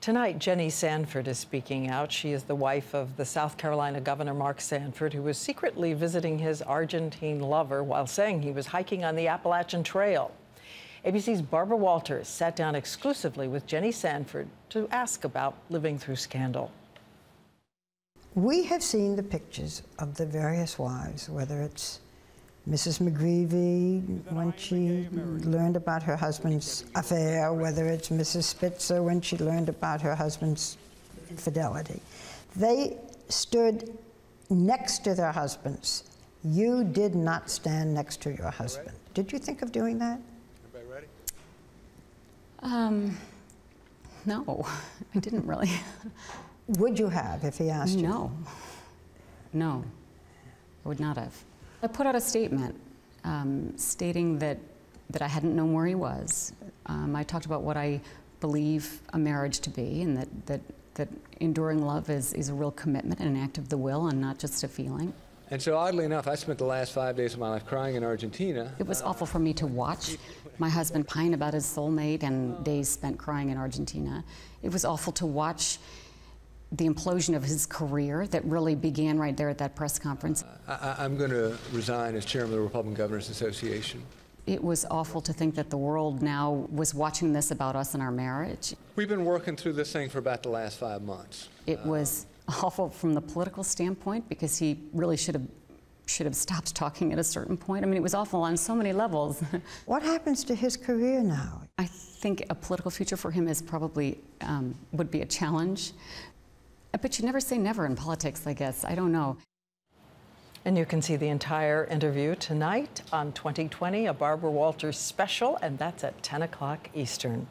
Tonight, Jenny Sanford is speaking out. She is the wife of the South Carolina Governor Mark Sanford, who was secretly visiting his Argentine lover while saying he was hiking on the Appalachian Trail. ABC's Barbara Walters sat down exclusively with Jenny Sanford to ask about living through scandal. We have seen the pictures of the various wives, whether it's Mrs. McGreevy when she learned about her husband's affair, whether it's Mrs. Spitzer when she learned about her husband's infidelity. They stood next to their husbands. You did not stand next to your husband. Did you think of doing that? Everybody ready? No, I didn't really. Would you have if he asked you? No, I would not have. I put out a statement stating that I hadn't known where he was. I talked about what I believe a marriage to be, and that enduring love is a real commitment and an act of the will and not just a feeling. And so oddly enough, I spent the last 5 days of my life crying in Argentina. It was awful for me to watch my husband pine about his soulmate and days spent crying in Argentina. It was awful to watch the implosion of his career that really began right there at that press conference. I'm going to resign as chairman of the Republican Governors Association. It was awful to think that the world now was watching this about us and our marriage. We've been working through this thing for about the last 5 months. It was awful from the political standpoint because he really should have stopped talking at a certain point. I mean, it was awful on so many levels. What happens to his career now? I think a political future for him is probably would be a challenge. But you never say never in politics, I guess. I don't know. And you can see the entire interview tonight on 2020, a Barbara Walters special, and that's at 10 o'clock Eastern.